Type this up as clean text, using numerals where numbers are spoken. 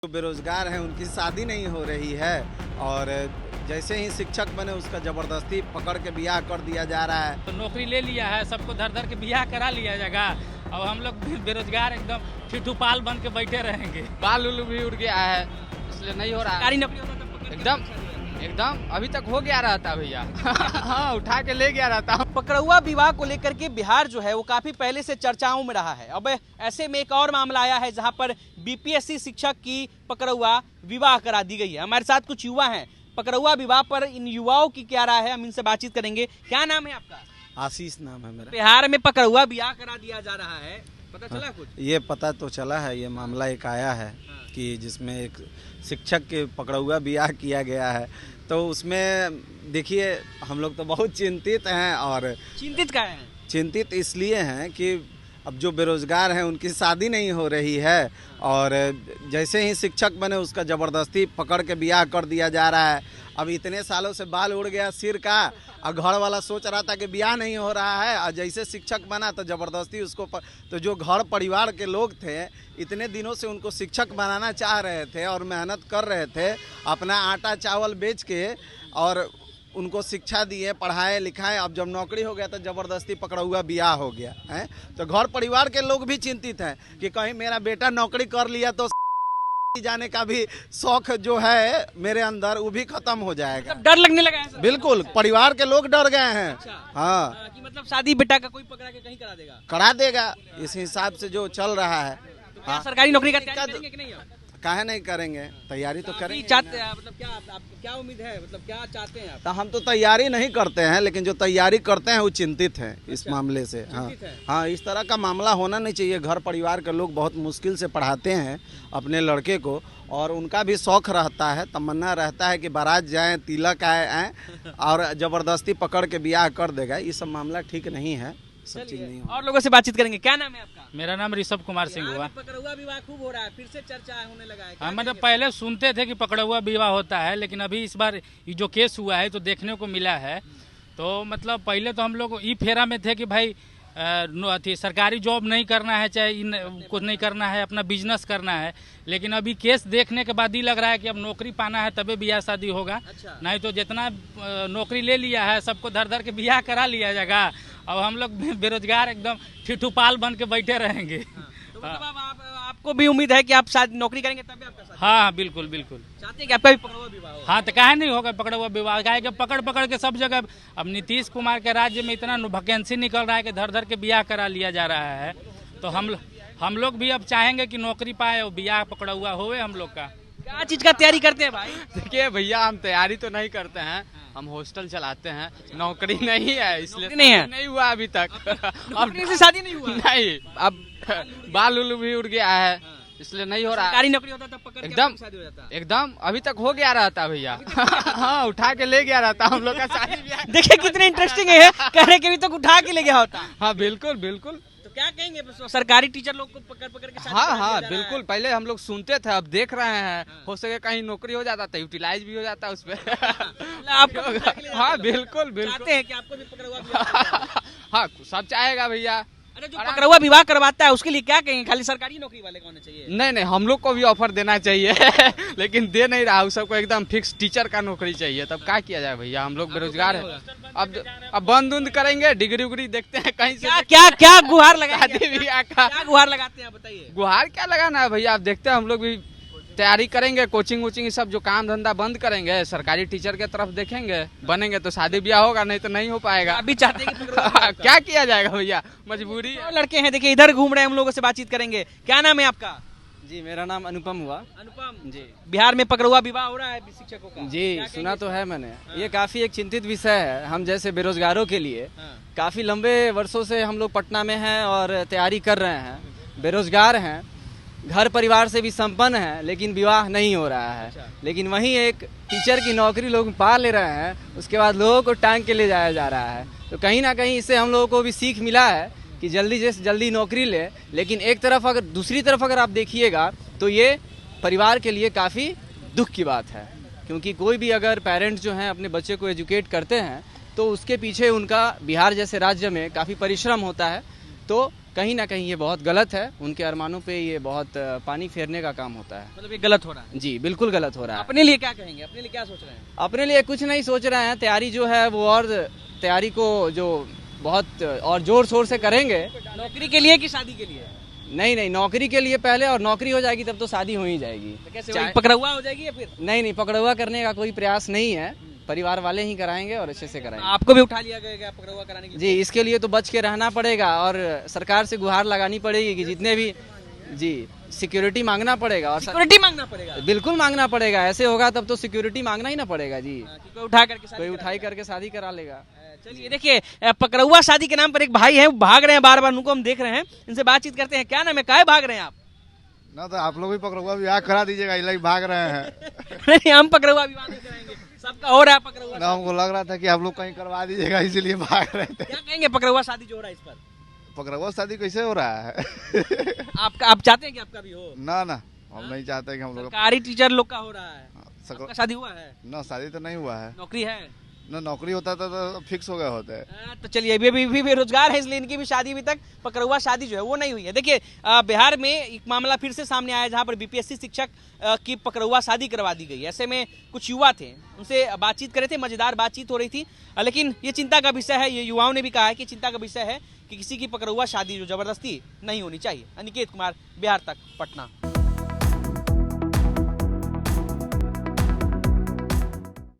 जो बेरोजगार हैं उनकी शादी नहीं हो रही है और जैसे ही शिक्षक बने उसका जबरदस्ती पकड़ के बियाह कर दिया जा रहा है। तो नौकरी ले लिया है, सबको धर धर के बियाह करा लिया जाएगा। अब हम लोग बेरोजगार एकदम ठिठुपाल बन के बैठे रहेंगे। बाल उल भी उड़ गया है, इसलिए नहीं हो रहा है। सरकारी नौकरी होता तो पकड़ के एकदम एकदम अभी तक हो गया रहता भैया। हाँ, उठा के ले गया रहता। पकड़ुआ विवाह को लेकर के बिहार जो है वो काफी पहले से चर्चाओं में रहा है। अब ऐसे में एक और मामला आया है जहां पर बीपीएससी शिक्षक की पकड़ुआ विवाह करा दी गई है। हमारे साथ कुछ युवा हैं, पकड़ुआ विवाह पर इन युवाओं की क्या राय है, हम इनसे बातचीत करेंगे। क्या नाम है आपका? आशीष नाम है मेरा। बिहार में पकड़ुआ विवाह करा दिया जा रहा है, पता चला कुछ? ये पता तो चला है, ये मामला एक आया है कि जिसमें एक शिक्षक के पकड़ुआ बियाह किया गया है। तो उसमें देखिए हम लोग तो बहुत चिंतित हैं और चिंतित क्या है? चिंतित इसलिए हैं कि अब जो बेरोजगार हैं उनकी शादी नहीं हो रही है और जैसे ही शिक्षक बने उसका ज़बरदस्ती पकड़ के बियाह कर दिया जा रहा है। अब इतने सालों से बाल उड़ गया सिर का और घर वाला सोच रहा था कि बियाह नहीं हो रहा है और जैसे शिक्षक बना तो ज़बरदस्ती उसको तो जो घर परिवार के लोग थे इतने दिनों से उनको शिक्षक बनाना चाह रहे थे और मेहनत कर रहे थे, अपना आटा चावल बेच के और उनको शिक्षा दिए, पढ़ाए लिखाए। अब जब नौकरी हो गया तो ज़बरदस्ती पकड़ुआ बियाह हो गया है। तो घर परिवार के लोग भी चिंतित हैं कि कहीं मेरा बेटा नौकरी कर लिया तो जाने का भी शौक जो है मेरे अंदर वो भी खत्म हो जाएगा। डर लगने लगा है? बिल्कुल, परिवार के लोग डर गए हैं। अच्छा। हाँ, कि मतलब शादी बेटा का कोई पकड़ा के कहीं करा देगा? करा देगा इस हिसाब से जो चल रहा है। तो क्या सरकारी नौकरी का तैयारी करेंगे कि नहीं? काहे नहीं करेंगे, तैयारी तो करेंगे। चाहते हैं मतलब क्या आपको क्या उम्मीद है, मतलब क्या चाहते हैं आप? तो हम तो तैयारी नहीं करते हैं, लेकिन जो तैयारी करते हैं वो चिंतित हैं इस मामले से। हाँ हाँ, इस तरह का मामला होना नहीं चाहिए। घर परिवार के लोग बहुत मुश्किल से पढ़ाते हैं अपने लड़के को और उनका भी शौक रहता है, तमन्ना रहता है कि बारात जाएं, तिलक आए और ज़बरदस्ती पकड़ के ब्याह कर देगा। ये सब मामला ठीक नहीं है, सब चीज़ नहीं हो। और लोगों से बातचीत करेंगे। क्या नाम है आपका? मेरा नाम ऋषभ कुमार सिंह हुआ। पकड़ुआ विवाह खूब हो रहा है, फिर से चर्चा होने लगा है। हम मतलब पहले सुनते थे कि पकड़ुआ विवाह होता है, लेकिन अभी इस बार ये जो केस हुआ है तो देखने को मिला है। तो मतलब पहले तो हम लोग ई फेरा में थे कि भाई सरकारी जॉब नहीं करना है, चाहे कुछ नहीं करना है, अपना बिजनेस करना है। लेकिन अभी केस देखने के बाद ही लग रहा है कि अब नौकरी पाना है तभी ब्याह शादी होगा। अच्छा। नहीं तो जितना नौकरी ले लिया है सबको धर धर के ब्याह करा लिया जाएगा। अब हम लोग बेरोजगार एकदम ठिठुपाल बन के बैठे रहेंगे। तो मतलब आपको भी उम्मीद है कि आप शादी नौकरी करेंगे तभी आपका शादी? हाँ बिल्कुल बिल्कुल चाहते हैं कि आपका भी पकड़ुआ विवाह हो? हाँ, तो काहे नहीं होगा पकड़ुआ विवाह? काहे कि पकड़ पकड़ के सब जगह अब नीतीश कुमार के राज्य में इतना वैकेंसी निकल रहा है कि धर धर के ब्याह करा लिया जा रहा है। तो हम लोग भी अब चाहेंगे कि नौकरी पाए और ब्याह पकड़ुआ होवे हम लोग का। क्या चीज का तैयारी करते हैं भाई? देखिए भैया, हम तैयारी तो नहीं करते हैं, हम हॉस्टल चलाते हैं। नौकरी नहीं है, इसलिए नहीं है? नहीं हुआ अभी तक। नौकरी से शादी नहीं हुआ? नहीं, अब बाल उल भी उड़ गया है, इसलिए नहीं हो रहा है। सरकारी नौकरी होता तब पकड़ के एकदम शादी हो जाता। एकदम अभी तक हो गया रहता भैया। हाँ, उठा के ले गया रहता हम लोग का शादी ब्याह। देखिए कितने इंटरेस्टिंग है, कह रहे कि अभी तक उठा के ले गया होता। हाँ बिल्कुल बिल्कुल। तो क्या कहेंगे सरकारी टीचर लोग को पकड़ पकड़ के शादी हाँ करा हाँ दिया जा रहा बिल्कुल, है? पहले हम लोग सुनते थे, अब देख रहे हैं। हो सके कहीं नौकरी हो जाता तो यूटिलाइज भी हो जाता उस पर। आपको भी उठा के ले जाता हाँ है? बिल्कुल बिल्कुल। चाहते हैं कि आपको भी पकड़ुआ विवाह? हाँ, सब चाहेगा भैया। अरे जो पकड़ुआ विवाह करवाता है उसके लिए क्या कहेंगे? खाली सरकारी नौकरी वाले को होना चाहिए? नहीं नहीं, हम लोग को भी ऑफर देना चाहिए। लेकिन दे नहीं रहा, उस सबको एकदम फिक्स टीचर का नौकरी चाहिए। तब क्या किया जाए भैया, हम लोग बेरोजगार है। अब बंद उंद करेंगे, डिग्री उग्री देखते हैं कहीं से। क्या क्या क्या गुहार लगाते शादी ब्याह का क्या गुहार लगाते हैं आप बताइए? गुहार क्या लगाना है भैया, अब देखते हैं। हम लोग भी तैयारी करेंगे, कोचिंग वोचिंग सब जो काम धंधा बंद करेंगे, सरकारी टीचर के तरफ देखेंगे। बनेंगे तो शादी ब्याह होगा, नहीं तो नहीं हो पाएगा। अभी चाहते हैं कि पकड़ुआ विवाह होता है? क्या किया जाएगा भैया, मजबूरी है। तो लड़के हैं देखिए इधर घूम रहे हैं, हम लोगों से बातचीत करेंगे। क्या नाम है आपका? जी, मेरा नाम अनुपम हुआ। अनुपम जी बिहार में पकड़ुआ विवाह हो रहा है शिक्षकों का? जी, क्या सुना कहेंगे? तो है मैंने। ये काफ़ी एक चिंतित विषय है हम जैसे बेरोजगारों के लिए। हाँ। काफ़ी लंबे वर्षों से हम लोग पटना में हैं और तैयारी कर रहे हैं, बेरोजगार हैं, घर परिवार से भी संपन्न हैं, लेकिन विवाह नहीं हो रहा है। लेकिन वहीं एक टीचर की नौकरी लोग पा ले रहे हैं, उसके बाद लोगों को टांग के ले जाया जा रहा है। तो कहीं ना कहीं इससे हम लोगों को भी सीख मिला है कि जल्दी से जल्दी नौकरी ले। लेकिन एक तरफ अगर दूसरी तरफ अगर आप देखिएगा तो ये परिवार के लिए काफ़ी दुख की बात है, क्योंकि कोई भी अगर पेरेंट्स जो हैं अपने बच्चे को एजुकेट करते हैं तो उसके पीछे उनका बिहार जैसे राज्य में काफ़ी परिश्रम होता है। तो कहीं ना कहीं ये बहुत गलत है। उनके अरमानों पे ये बहुत पानी फेरने का काम होता है। मतलब ये गलत हो रहा है। जी बिल्कुल गलत हो रहा है। अपने लिए क्या कहेंगे, अपने लिए क्या सोच रहे हैं? अपने लिए कुछ नहीं सोच रहे हैं, तैयारी जो है वो और तैयारी को जो बहुत और जोर शोर से करेंगे। नौकरी के लिए कि शादी के लिए? नहीं नहीं, नौकरी के लिए पहले, और नौकरी हो जाएगी तब तो शादी हो ही जाएगी। तो कैसे वही पकड़ुआ हो जाएगी या फिर? नहीं नहीं, पकड़ुआ करने का कोई प्रयास नहीं है, परिवार वाले ही कराएंगे और अच्छे से कराएंगे। आपको भी उठा लिया गया पकड़ुआ कराने के लिए? जी, इसके लिए तो बच के रहना पड़ेगा और सरकार से गुहार लगानी पड़ेगी कि जितने भी जी सिक्योरिटी मांगना पड़ेगा। और सिक्योरिटी मांगना पड़ेगा? बिल्कुल मांगना पड़ेगा, ऐसे होगा तब तो सिक्योरिटी मांगना ही ना पड़ेगा जी। कोई उठा करके शादी कोई करा उठाई करके शादी करा लेगा। चलिए देखिए, पकड़ुआ शादी के नाम पर एक भाई है, वो भाग रहे हैं बार बार, उनको हम देख रहे हैं, इनसे बातचीत करते हैं। क्या नाम है, काहे भाग रहे हैं आप? ना तो आप लोग भी पकड़ुआ विवाह करा दीजिएगा, इलाही भाग रहे हैं। नहीं, हम पकड़ुआ विवाह नहीं कराएंगे, सबका हो रहा है पकड़ुआ। ना हमको लग रहा था कि आप लोग कहीं करवा दीजिएगा, इसीलिए भाग रहे थे। क्या कहेंगे पकड़ुआ शादी जो हो रहा है इस पर? पकड़ुआ शादी कैसे हो रहा है? आपका, आप चाहते हैं कि आपका भी हो? ना ना, हम नहीं चाहते कि हम लोग। सरकारी टीचर लोग का हो रहा है, आपका शादी हुआ है? ना शादी तो नहीं हुआ है। नौकरी है? ना नौकरी होता था तो फिक्स हो गए होते। तो चलिए, अभी बेरोजगार है, इसलिए इनकी भी शादी अभी तक पकड़ुआ शादी जो है वो नहीं हुई है। देखिए, बिहार में एक मामला फिर से सामने आया जहां पर बीपीएससी शिक्षक की पकड़ुआ शादी करवा दी गई। ऐसे में कुछ युवा थे, उनसे बातचीत करे थे, मजेदार बातचीत हो रही थी, लेकिन ये चिंता का विषय है। ये युवाओं ने भी कहा है कि चिंता का विषय है कि किसी की पकड़ुआ शादी जो जबरदस्ती नहीं होनी चाहिए। अनिकेत कुमार, बिहार तक, पटना।